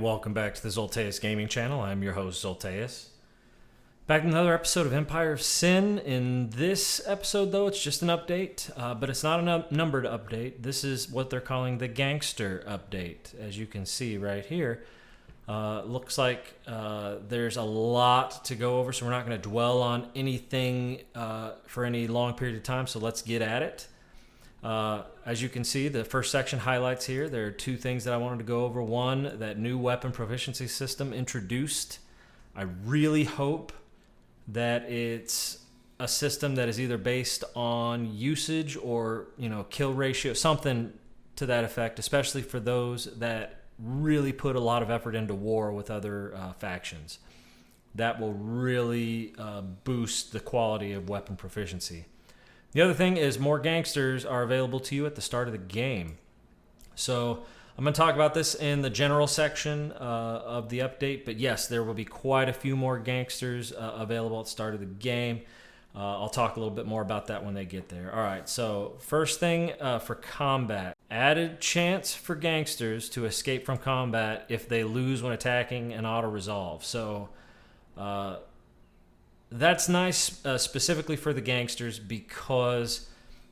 welcome back to the Zolteus Gaming Channel. I'm your host, Zolteus. Back with another episode of Empire of Sin. In this episode, though, it's just an update, but it's not a numbered update. This is what they're calling the Gangster update. As you can see right here, looks like there's a lot to go over, so we're not going to dwell on anything for any long period of time, so let's get at it. As you can see, the first section highlights here. There are two things that I wanted to go over. One, that new weapon proficiency system introduced. I really hope that it's a system that is either based on usage or, kill ratio, something to that effect, especially for those that really put a lot of effort into war with other factions. That will really boost the quality of weapon proficiency. The other thing is more gangsters are available to you at the start of the game. So I'm going to talk about this in the general section of the update, but yes, there will be quite a few more gangsters available at the start of the game. I'll talk a little bit more about that when they get there. All right, so first thing for combat. Added chance for gangsters to escape from combat if they lose when attacking and auto-resolve. So that's nice specifically for the gangsters because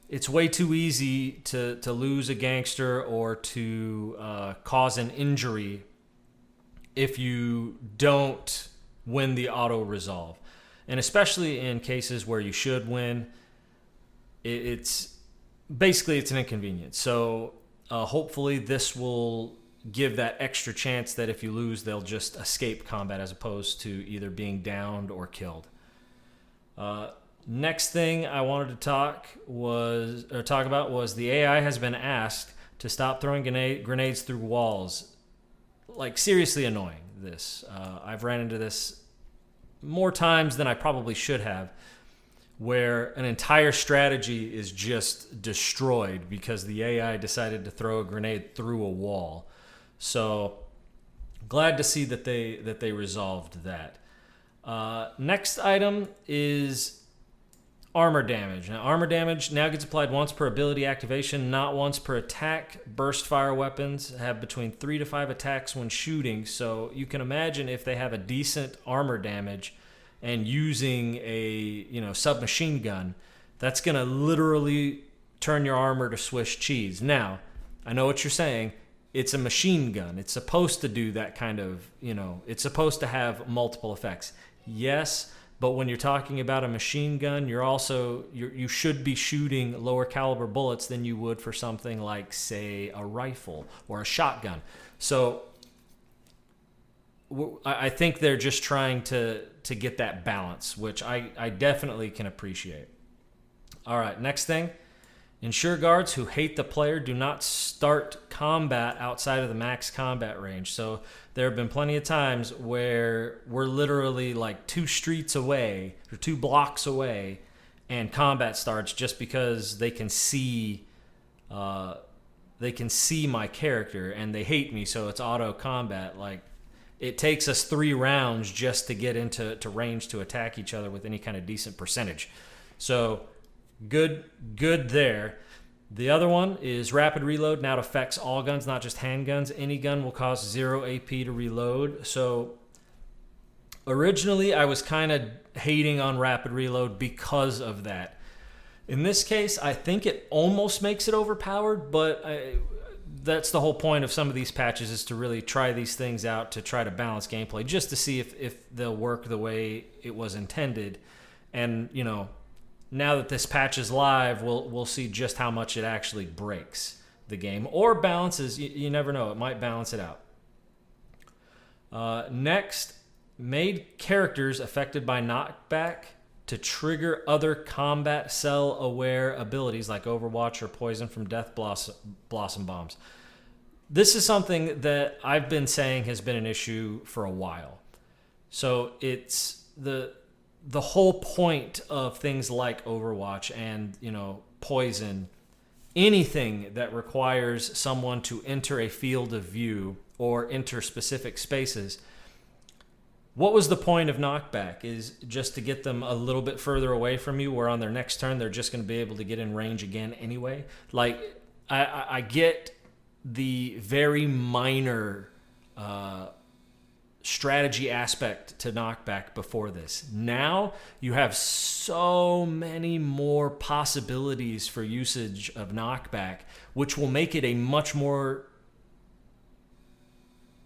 it's way too easy to lose a gangster or to cause an injury if you don't win the auto-resolve. And especially in cases where you should win, it's an inconvenience. So hopefully this will give that extra chance that if you lose, they'll just escape combat as opposed to either being downed or killed. Next thing I wanted to talk about was the AI has been asked to stop throwing grenades through walls. Like, seriously annoying, this. I've ran into this more times than I probably should have, where an entire strategy is just destroyed because the AI decided to throw a grenade through a wall. So glad to see that they resolved that. Next item is armor damage. Now, armor damage now gets applied once per ability activation, not once per attack. Burst fire weapons have between 3 to 5 attacks when shooting, so you can imagine if they have a decent armor damage and using a submachine gun, that's going to literally turn your armor to Swiss cheese. Now, I know what you're saying. It's a machine gun. It's supposed to do that kind of, it's supposed to have multiple effects. Yes, but when you're talking about a machine gun, you should be shooting lower caliber bullets than you would for something like, say, a rifle or a shotgun. So I think they're just trying to get that balance, which I definitely can appreciate. All right, next thing. Ensure guards who hate the player do not start combat outside of the max combat range. So there have been plenty of times where we're literally like 2 streets away or 2 blocks away and combat starts just because they can see my character and they hate me, so it's auto combat. Like, it takes us 3 rounds just to get into range to attack each other with any kind of decent percentage. So good there. The other one is rapid reload. Now it affects all guns, not just handguns. Any gun will cost 0 AP to reload. So originally I was kind of hating on rapid reload because of that. In this case, I think it almost makes it overpowered, but that's the whole point of some of these patches, is to really try these things out to try to balance gameplay, just to see if they'll work the way it was intended. And, now that this patch is live, we'll see just how much it actually breaks the game or balances. You never know. It might balance it out. Next, made characters affected by knockback to trigger other combat cell-aware abilities like Overwatch or Poison from Death Blossom Bombs. This is something that I've been saying has been an issue for a while. So it's the whole point of things like Overwatch and, Poison, anything that requires someone to enter a field of view or enter specific spaces. What was the point of knockback? Is just to get them a little bit further away from you, where on their next turn they're just going to be able to get in range again anyway. Like, I get the very minor strategy aspect to knockback before this. Now you have so many more possibilities for usage of knockback, which will make it a much more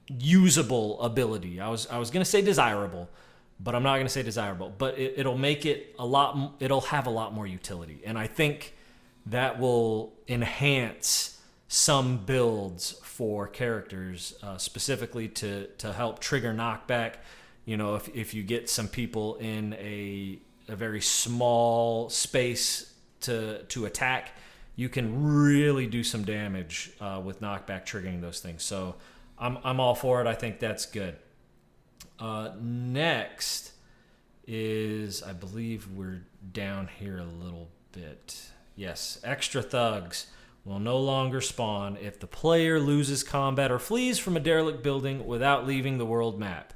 usable ability. I was going to say desirable, but I'm not going to say desirable. But it'll make it a lot. It'll have a lot more utility, and I think that will enhance some builds for characters, specifically to help trigger knockback. You know, if you get some people in a very small space to attack, you can really do some damage with knockback triggering those things. So I'm all for it. I think that's good. Next is, I believe we're down here a little bit. Yes, extra thugs will no longer spawn if the player loses combat or flees from a derelict building without leaving the world map.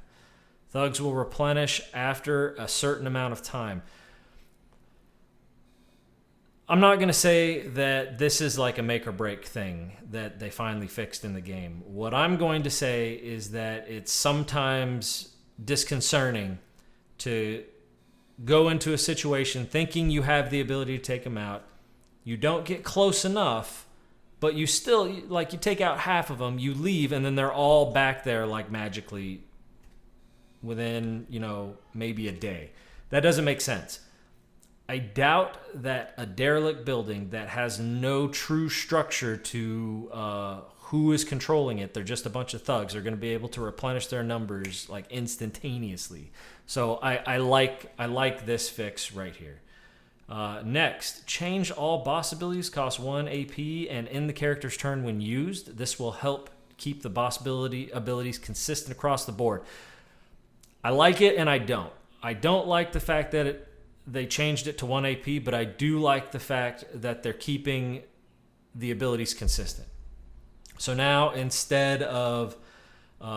Thugs will replenish after a certain amount of time. I'm not going to say that this is like a make or break thing that they finally fixed in the game. What I'm going to say is that it's sometimes disconcerting to go into a situation thinking you have the ability to take them out. You don't get close enough, but you still, like, you take out half of them, you leave, and then they're all back there like magically within, maybe a day. That doesn't make sense. I doubt that a derelict building that has no true structure to who is controlling it, they're just a bunch of thugs, are going to be able to replenish their numbers like instantaneously. So I like this fix right here. Next, change all boss abilities cost 1 AP and end the character's turn when used. This will help keep the boss abilities consistent across the board. I like it and I don't. I don't like the fact that they changed it to 1 AP, but I do like the fact that they're keeping the abilities consistent. So now, instead of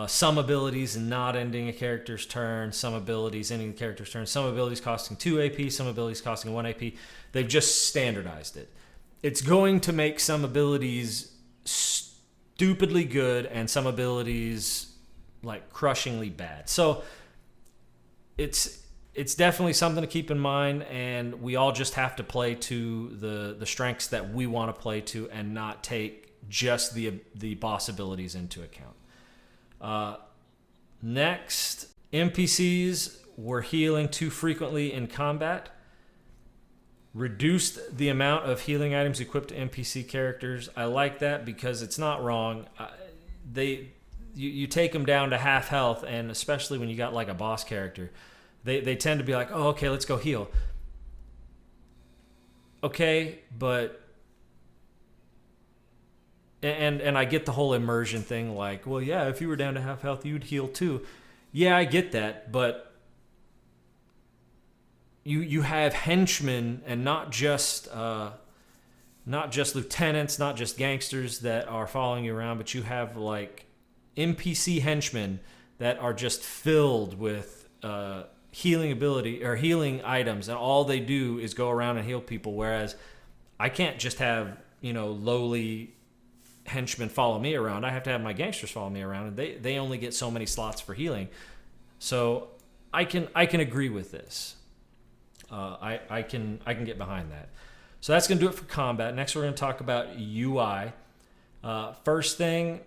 some abilities not ending a character's turn, some abilities ending the character's turn, some abilities costing 2 AP, some abilities costing 1 AP, they've just standardized it. It's going to make some abilities stupidly good and some abilities like crushingly bad. So it's definitely something to keep in mind, and we all just have to play to the strengths that we want to play to and not take just the boss abilities into account. Next, NPCs were healing too frequently in combat. Reduced the amount of healing items equipped to NPC characters. I like that because it's not wrong. You take them down to half health, and especially when you got like a boss character, they tend to be like, oh, okay, let's go heal. Okay, but and I get the whole immersion thing, like, well, yeah, if you were down to half health, you'd heal too. Yeah, I get that, but you have henchmen and not just lieutenants, not just gangsters that are following you around, but you have like NPC henchmen that are just filled with healing ability or healing items, and all they do is go around and heal people. Whereas I can't just have lowly henchmen follow me around. I have to have my gangsters follow me around, and they only get so many slots for healing. So I can agree with this. I can get behind that. So that's going to do it for combat. Next, we're going to talk about UI. First thing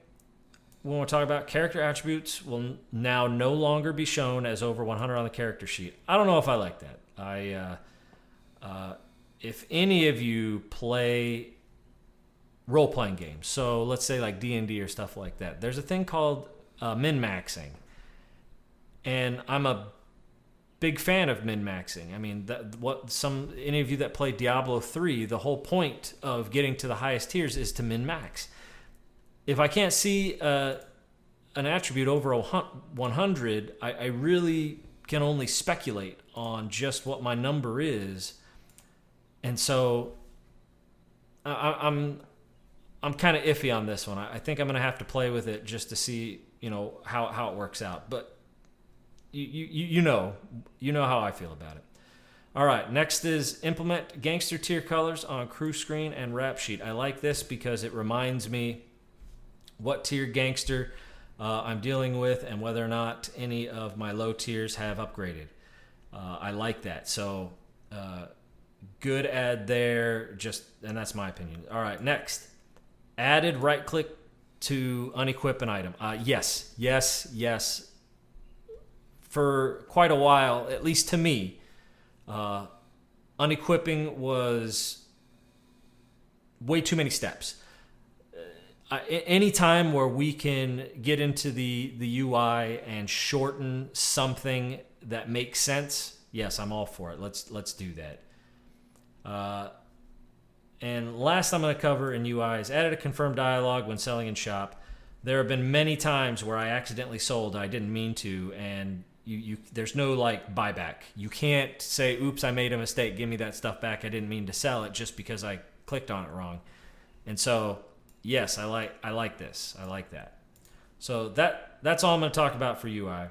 we want to talk about, character attributes will now no longer be shown as over 100 on the character sheet. I don't know if I like that. If any of you play role-playing games, so let's say like D&D or stuff like that, there's a thing called min-maxing. And I'm a big fan of min-maxing. I mean, any of you that play Diablo 3, the whole point of getting to the highest tiers is to min-max. If I can't see an attribute over 100, I really can only speculate on just what my number is. And so I'm kind of iffy on this one. I think I'm going to have to play with it just to see, how it works out. But you know how I feel about it. All right, next is implement gangster tier colors on crew screen and rap sheet. I like this because it reminds me what tier gangster I'm dealing with and whether or not any of my low tiers have upgraded. I like that. So good add there, and that's my opinion. All right, next. Added right click to unequip an item. Yes. For quite a while, at least to me, unequipping was way too many steps. Any time where we can get into the UI and shorten something that makes sense, yes, I'm all for it. Let's do that. And last I'm going to cover in UI is added a confirmed dialogue when selling in shop. There have been many times where I accidentally sold I didn't mean to, and there's no like buyback. You can't say, oops, I made a mistake, give me that stuff back, I didn't mean to sell it, just because I clicked on it wrong. And so yes, I like this. I like that. So that's all I'm going to talk about for UI.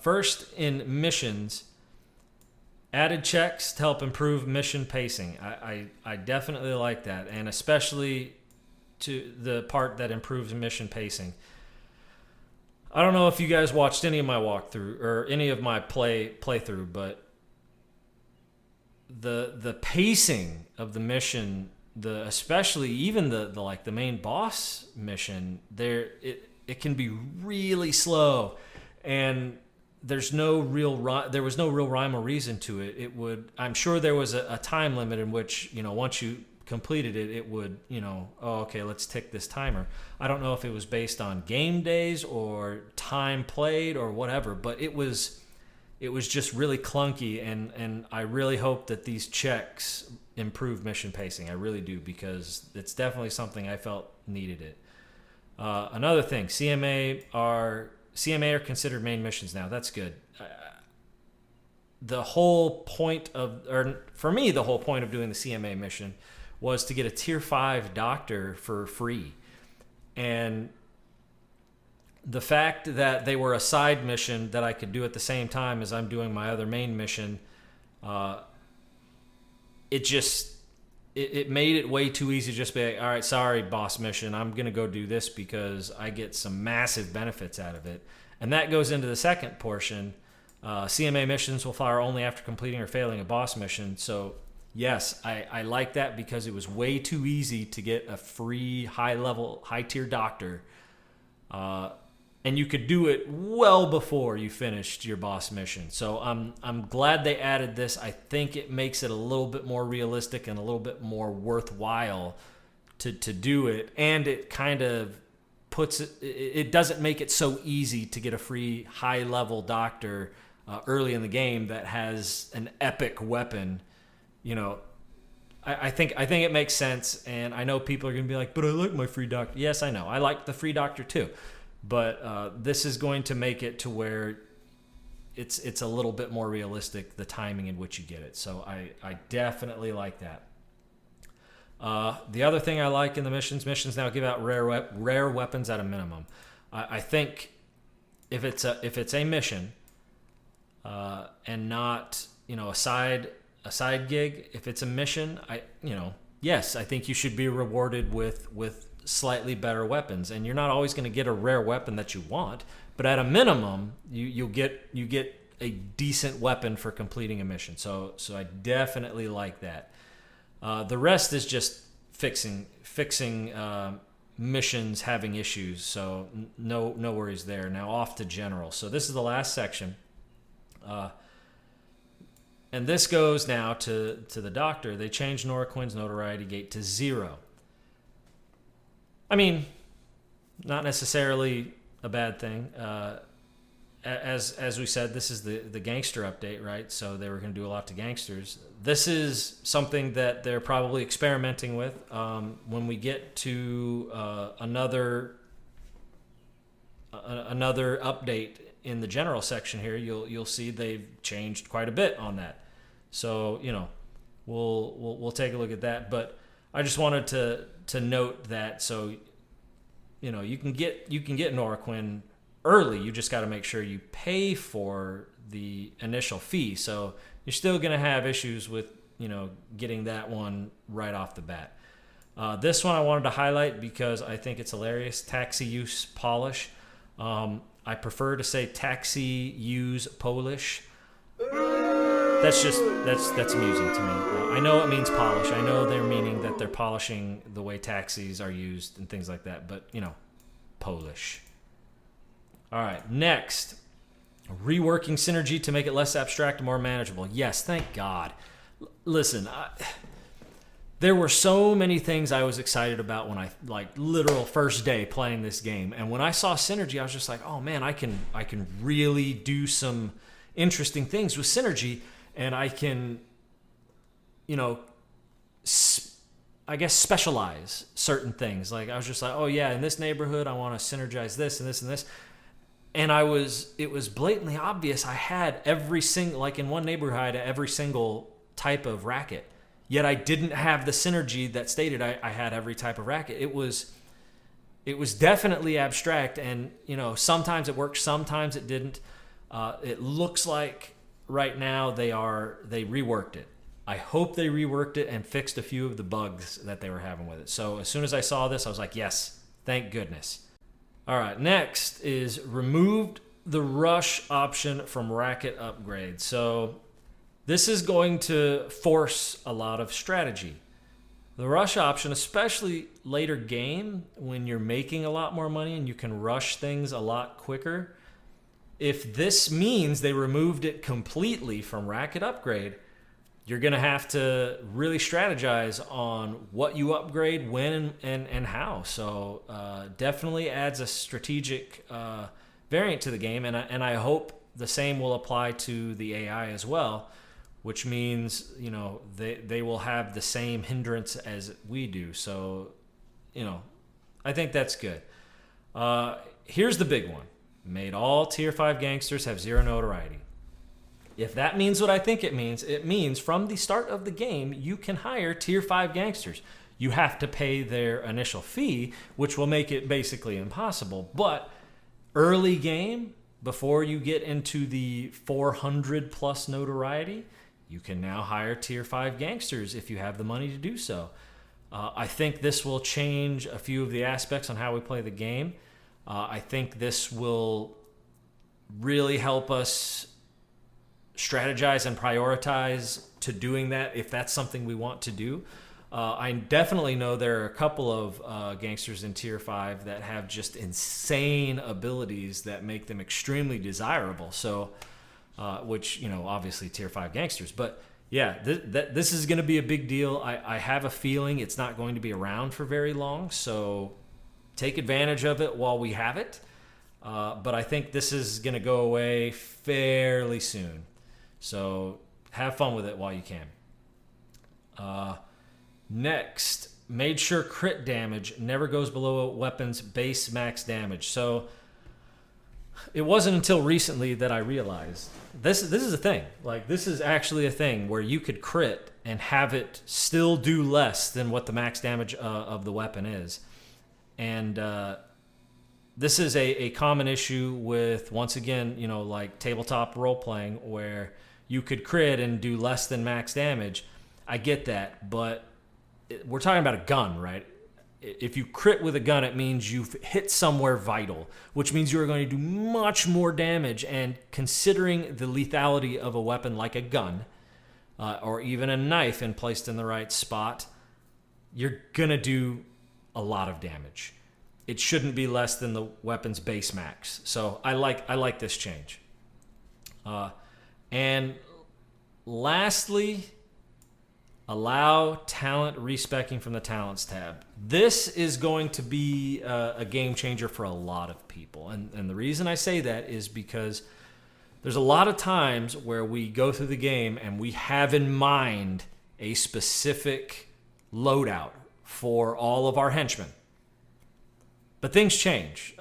First, in missions, added checks to help improve mission pacing. I definitely like that, and especially to the part that improves mission pacing. I don't know if you guys watched any of my walkthrough or any of my playthrough, but the pacing of the mission, especially even the main boss mission, it can be really slow, and there was no real rhyme or reason to it. I'm sure there was a time limit in which, once you completed it, it would, okay, let's tick this timer. I don't know if it was based on game days or time played or whatever, but it was just really clunky, and I really hope that these checks improve mission pacing. I really do, because it's definitely something I felt needed it. Another thing, CMA are considered main missions now. That's good. The whole point of doing the CMA mission was to get a tier 5 doctor for free. And the fact that they were a side mission that I could do at the same time as I'm doing my other main mission, it made it way too easy to just be like, all right, sorry, boss mission, I'm going to go do this because I get some massive benefits out of it. And that goes into the second portion. CMA missions will fire only after completing or failing a boss mission. So yes, I like that, because it was way too easy to get a free high tier doctor. And you could do it well before you finished your boss mission. So I'm glad they added this. I think it makes it a little bit more realistic and a little bit more worthwhile to do it. And it kind of it doesn't make it so easy to get a free high level doctor early in the game that has an epic weapon. I think it makes sense, and I know people are going to be like, but I like my free doctor. Yes, I know. I like the free doctor too. But this is going to make it to where it's a little bit more realistic, the timing in which you get it. So I definitely like that. The other thing I like in the missions now give out rare weapons at a minimum. I think if it's a mission and not a side gig, if it's a mission, yes, I think you should be rewarded with slightly better weapons. And you're not always going to get a rare weapon that you want, but at a minimum, you get a decent weapon for completing a mission. So I definitely like that. The rest is just fixing missions having issues. So no worries there. Now off to general. So this is the last section. And this goes now to the doctor. They changed Nora-Quinn's notoriety gate to 0. I mean, not necessarily a bad thing. As we said, this is the Gangster update, right? So they were going to do a lot to gangsters. This is something that they're probably experimenting with. When we get to another update in the general section here, you'll see they've changed quite a bit on that. So we'll take a look at that. But I just wanted to note that, so you can get Nora-Quinn early. You just got to make sure you pay for the initial fee. So you're still going to have issues with getting that one right off the bat. This one I wanted to highlight because I think it's hilarious. Taxi use polish. I prefer to say taxi use Polish. That's amusing to me. I know it means polish. I know they're meaning that they're polishing the way taxis are used and things like that. But, Polish. All right, next. Reworking synergy to make it less abstract and more manageable. Yes, thank God. Listen, there were so many things I was excited about when I, literal first day playing this game. And when I saw synergy, I was just like, oh man, I can really do some interesting things with synergy. And I can, I guess specialize certain things. Like I was just like, oh yeah, in this neighborhood, I want to synergize this and this and this. And it was blatantly obvious I had every single, like in one neighborhood, I had every single type of racket. Yet I didn't have the synergy that stated I had every type of racket. It was definitely abstract, and sometimes it worked, sometimes it didn't. It looks like right now they reworked it. I hope they reworked it and fixed a few of the bugs that they were having with it. So as soon as I saw this, I was like, yes, thank goodness. All right, next is removed the rush option from racket upgrade. So this is going to force a lot of strategy. The rush option, especially later game, when you're making a lot more money and you can rush things a lot quicker, if this means they removed it completely from racket upgrade, you're going to have to really strategize on what you upgrade, when, and how. So definitely adds a strategic variant to the game, and I hope the same will apply to the AI as well, which means they will have the same hindrance as we do. So I think that's good. Here's the big one: made all tier 5 gangsters have 0 notoriety. If that means what I think it means from the start of the game, you can hire tier 5 gangsters. You have to pay their initial fee, which will make it basically impossible. But early game, before you get into the 400 plus notoriety, you can now hire tier 5 gangsters if you have the money to do so. I think this will change a few of the aspects on how we play the game. I think this will really help us strategize and prioritize to doing that if that's something we want to do. I definitely know there are a couple of gangsters in tier 5 that have just insane abilities that make them extremely desirable. So, which, obviously tier 5 gangsters. But yeah, this is going to be a big deal. I have a feeling it's not going to be around for very long. So take advantage of it while we have it. But I think this is going to go away fairly soon. So have fun with it while you can. Next, made sure crit damage never goes below a weapon's base max damage. So it wasn't until recently that I realized this is a thing. Like, this is actually a thing where you could crit and have it still do less than what the max damage of the weapon is. And this is a common issue with, once again, like tabletop role-playing, where you could crit and do less than max damage. I get that, but we're talking about a gun, right? If you crit with a gun, it means you've hit somewhere vital, which means you're going to do much more damage. And considering the lethality of a weapon like a gun, or even a knife and placed in the right spot, you're going to do a lot of damage. It shouldn't be less than the weapon's base max. So I like this change. And lastly, allow talent respeccing from the talents tab. This is going to be a game changer for a lot of people. And the reason I say that is because there's a lot of times where we go through the game and we have in mind a specific loadout for all of our henchmen. But things change.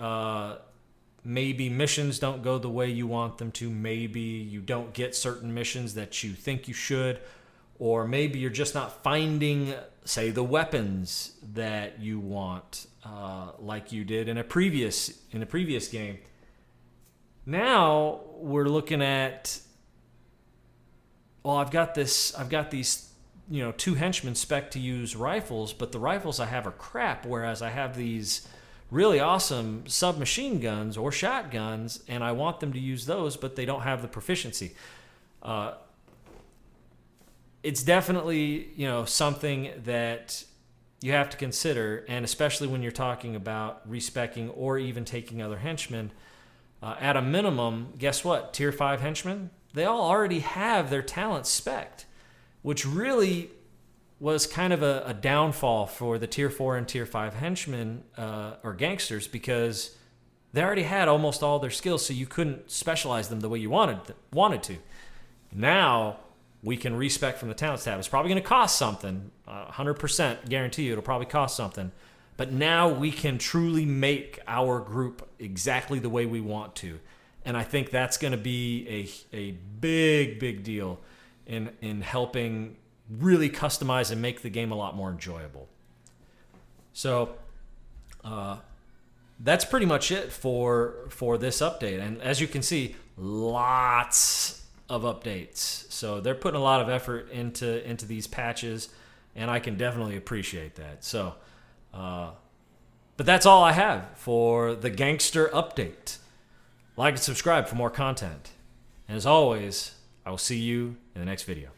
Maybe missions don't go the way you want them to. Maybe you don't get certain missions that you think you should. Or maybe you're just not finding, say, the weapons that you want, like you did in a previous game. Now we're looking at, well, I've got these 2 henchmen spec to use rifles, but the rifles I have are crap, whereas I have these really awesome submachine guns or shotguns, and I want them to use those, but they don't have the proficiency. It's definitely, something that you have to consider, and especially when you're talking about respeccing or even taking other henchmen. At a minimum, guess what? Tier 5 henchmen, they all already have their talents spec'd, which really was kind of a downfall for the Tier 4 and Tier 5 henchmen or gangsters, because they already had almost all their skills, so you couldn't specialize them the way you wanted to. Now, we can respec from the talents tab. It's probably going to cost something, 100% guarantee you it'll probably cost something. But now we can truly make our group exactly the way we want to. And I think that's going to be a big, big deal in helping really customize and make the game a lot more enjoyable. So that's pretty much it for this update. And as you can see, lots of updates. So they're putting a lot of effort into these patches, and I can definitely appreciate that. So, but that's all I have for the Gangster update. Like and subscribe for more content. And as always, I will see you in the next video.